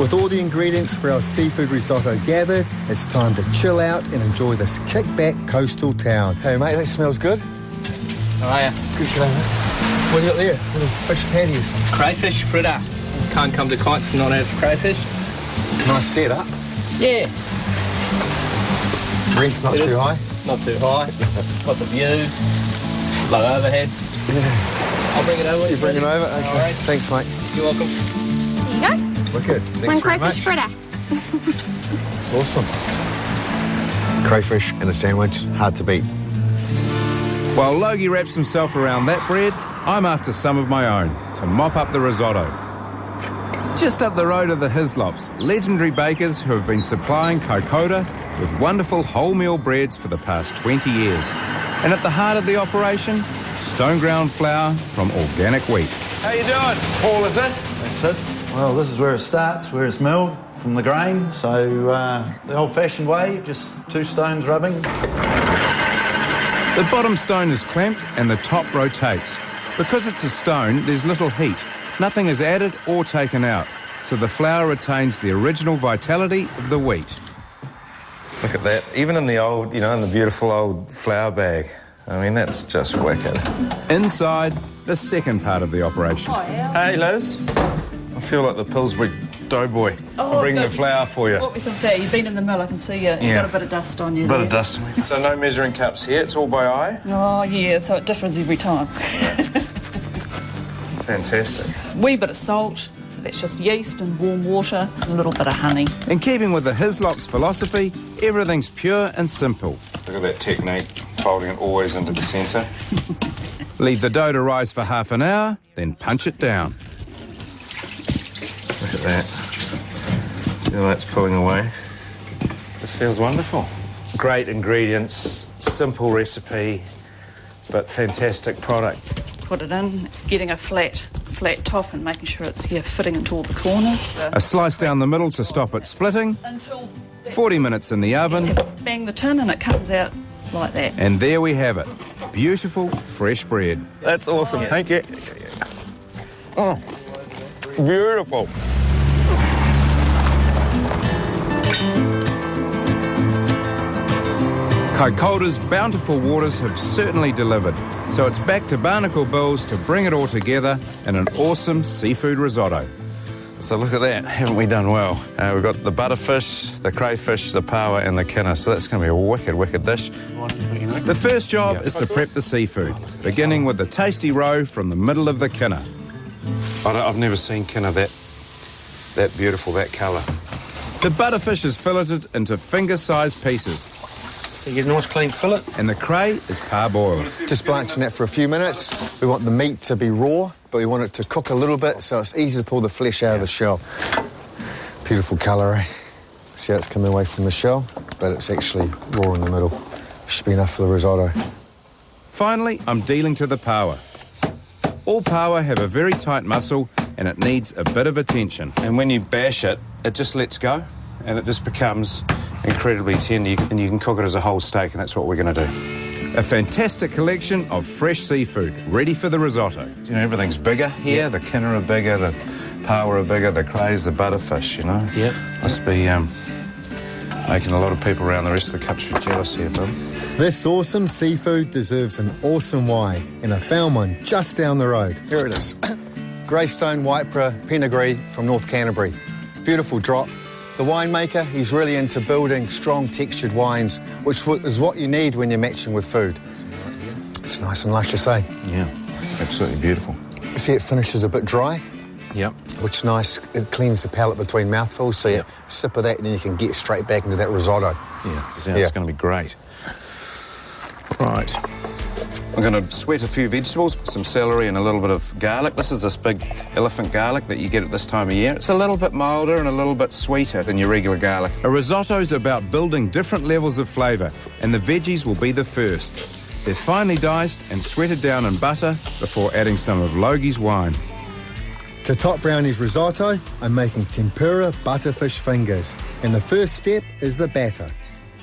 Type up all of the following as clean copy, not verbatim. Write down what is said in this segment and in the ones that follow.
With all the ingredients for our seafood risotto gathered, it's time to chill out and enjoy this kick-back coastal town. Hey mate, that smells good. How are you? Good, g'day mate. What do you got there? Little fish patties. Crayfish fritter. Can't come to Kikes and not have crayfish. Nice setup. Yeah. Rent's not too high. Not too high. Got the view. Low overheads. Yeah. I'll bring it over. You bring it over? Okay. Right. Thanks, mate. You're welcome. There you go. Wicked. Thanks One very crayfish much. fritter. It's awesome. Crayfish and a sandwich, hard to beat. While Logie wraps himself around that bread, I'm after some of my own to mop up the risotto. Just up the road are the Hislops, legendary bakers who have been supplying Kaikoura with wonderful wholemeal breads for the past 20 years. And at the heart of the operation, stone ground flour from organic wheat. How you doing? Paul, is it? That's it. Well, this is where it starts, where it's milled from the grain. So the old-fashioned way, just 2 stones rubbing. The bottom stone is clamped and the top rotates. Because it's a stone, there's little heat. Nothing is added or taken out, so the flour retains the original vitality of the wheat. Look at that. Even in the old, in the beautiful old flour bag. I mean, that's just wicked. Inside, the second part of the operation. Hey, Liz. I feel like the Pillsbury doughboy. Oh, I'm bringing good. the flour for you. What was of that? You've been in the mill, I can see you. You've got a bit of dust on you. Bit of dust. So no measuring cups here, it's all by eye? Oh, yeah, so it differs every time. Fantastic. Wee bit of salt, so that's just yeast and warm water, and a little bit of honey. In keeping with the Hislops philosophy, everything's pure and simple. Look at that technique, folding it always into the centre. Leave the dough to rise for half an hour, then punch it down. Look at that. See how that's pulling away? This feels wonderful. Great ingredients, simple recipe, but fantastic product. Put it in, getting a flat top and making sure it's fitting into all the corners. A slice down the middle to stop it splitting. 40 minutes in the oven. Bang the tin and it comes out like that. And there we have it. Beautiful, fresh bread. That's awesome. Thank you. Oh, beautiful. Kaikoura's bountiful waters have certainly delivered, so it's back to Barnacle Bills to bring it all together in an awesome seafood risotto. So look at that, haven't we done well? We've got the butterfish, the crayfish, the paua and the kinna, so that's going to be a wicked, wicked dish. The first job is to prep the seafood, beginning with the tasty roe from the middle of the kinna. I've never seen kinna that beautiful, that colour. The butterfish is filleted into finger-sized pieces. You get a nice clean fillet. And the cray is parboiled. Just blanching that for a few minutes. We want the meat to be raw, but we want it to cook a little bit so it's easy to pull the flesh out of the shell. Beautiful colour, eh? See how it's coming away from the shell, but it's actually raw in the middle. Should be enough for the risotto. Finally, I'm dealing to the paua. All paua have a very tight muscle and it needs a bit of attention. And when you bash it, it just lets go and it just becomes incredibly tender, and you can cook it as a whole steak, and that's what we're going to do. A fantastic collection of fresh seafood, ready for the risotto. Everything's bigger here. The kinna are bigger, the paua are bigger, the crays, the butterfish, Yep. Must be making a lot of people around the rest of the country jealous here, Bill. This awesome seafood deserves an awesome wine, and I found one just down the road. Here it is. Greystone Whiteborough Pinot Gris from North Canterbury. Beautiful drop. The winemaker, he's really into building strong textured wines, which is what you need when you're matching with food. It's nice and luscious, eh? Yeah, absolutely beautiful. You see it finishes a bit dry, Yep. which is nice. It cleans the palate between mouthfuls, so you sip of that and then you can get straight back into that risotto. Yeah, it's going to be great. Right. I'm going to sweat a few vegetables, some celery and a little bit of garlic. This is this big elephant garlic that you get at this time of year. It's a little bit milder and a little bit sweeter than your regular garlic. A risotto's about building different levels of flavour, and the veggies will be the first. They're finely diced and sweated down in butter before adding some of Logie's wine. To top Brownie's risotto, I'm making tempura butterfish fingers. And the first step is the batter.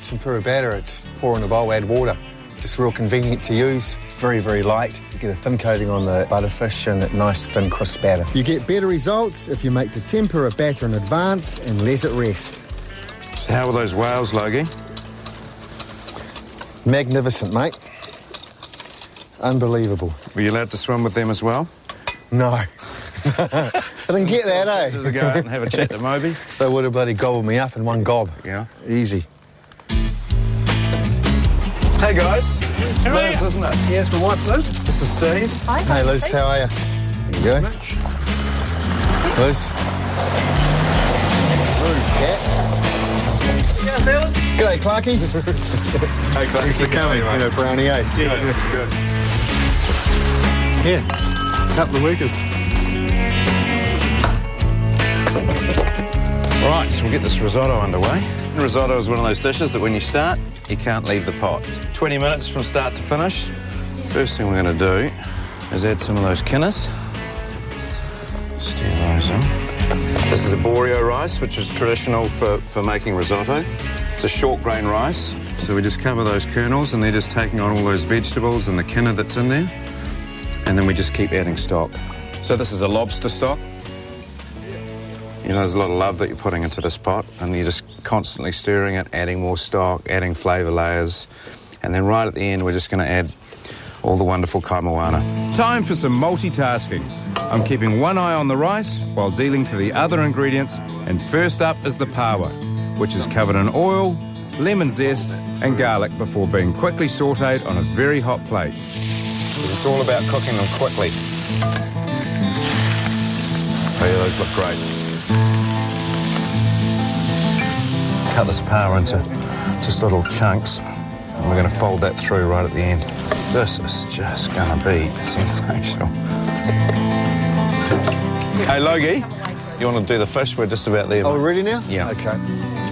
Tempura batter, it's pour in a bowl, add water. just real convenient to use. It's very, very light. You get a thin coating on the butterfish and a nice thin crisp batter. You get better results if you make the tempura batter in advance and let it rest. So how are those whales, Logie? Magnificent, mate. Unbelievable. Were you allowed to swim with them as well? No. I didn't get that, eh? Did they go out and have a chat to Moby? They would have bloody gobbled me up in one gob. Yeah. Easy. Hey guys. Liz, isn't it? Yeah, it's my wife, Liz. This is Steve. Hi, Hey, Liz, how are you? There you go. Liz. Rude cat. Yeah, fellas. G'day, Clarky. Hey, Clark. Thanks for coming, you know, Brownie, eh? Good. Yeah, couple of weekers. Right, so we'll get this risotto underway. Risotto is one of those dishes that when you start, you can't leave the pot. 20 minutes from start to finish. First thing we're going to do is add some of those kinnas. Stir those in. This is a borio rice, which is traditional for making risotto. It's a short grain rice. So we just cover those kernels and they're just taking on all those vegetables and the kinna that's in there. And then we just keep adding stock. So this is a lobster stock. You know, there's a lot of love that you're putting into this pot and you're just constantly stirring it, adding more stock, adding flavour layers. And then right at the end, we're just going to add all the wonderful kaimoana. Time for some multitasking. I'm keeping one eye on the rice while dealing to the other ingredients, and first up is the pawa, which is covered in oil, lemon zest and garlic before being quickly sautéed on a very hot plate. It's all about cooking them quickly. Oh yeah, those look great. Cut this pawa into just little chunks and we're going to fold that through right at the end. This is just going to be sensational. Hey, Logie, you want to do the fish? We're just about there. Oh, mate. we're ready now? Yeah. Okay.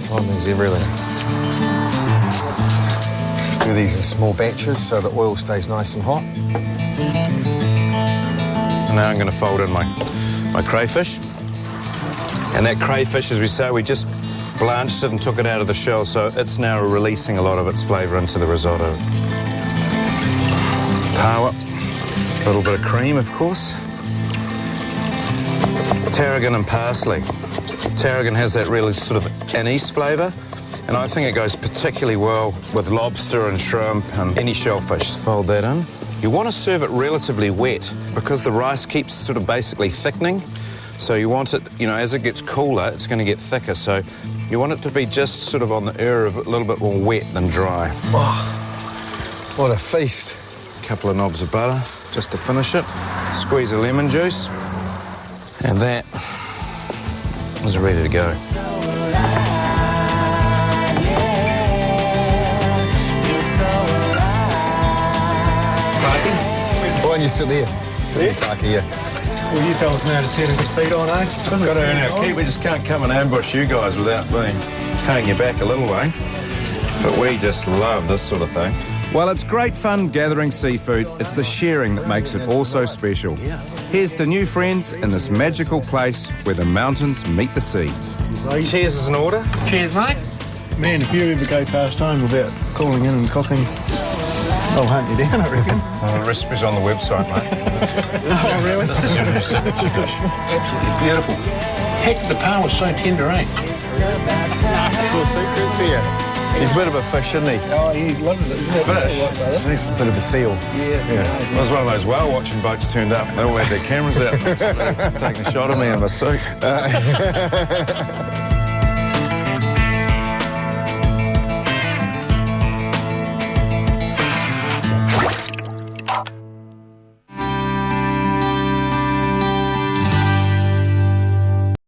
Timing's everything. Let's do these in small batches so the oil stays nice and hot. And now I'm going to fold in my crayfish. And that crayfish, as we say, we just blanched it and took it out of the shell, so it's now releasing a lot of its flavour into the risotto. Pawa, a little bit of cream, of course. Tarragon and parsley. Tarragon has that really sort of anise flavour, and I think it goes particularly well with lobster and shrimp and any shellfish. Fold that in. You want to serve it relatively wet because the rice keeps sort of basically thickening. So you want it, you know, as it gets cooler, it's going to get thicker. So you want it to be just sort of on the air of a little bit more wet than dry. Oh, what a feast. A couple of knobs of butter just to finish it. Squeeze of lemon juice. And that is ready to go. Why don't you sit there? There? Clarky, yeah. Well, you fellas know how to turn a good feed on, eh? Got to earn our keep. We just can't come and ambush you guys without paying you back a little way. But we just love this sort of thing. While it's great fun gathering seafood, it's the sharing that makes it all so special. Here's to new friends in this magical place where the mountains meet the sea. Cheers is an order. Cheers, mate. Man, if you ever go past home without calling in and cooking, I'll hunt you down, I reckon. The recipe's on the website, mate. Oh, really? This is your new signature dish. Absolutely beautiful. Heck, the power was so tender, eh? Little secrets here. He's a bit of a fish, isn't he? Oh, he loves it, isn't it? Fish? He's a bit of a seal. Yeah. It was one of those whale watching boats turned up. They all had their cameras out, taking a shot of me in my suit.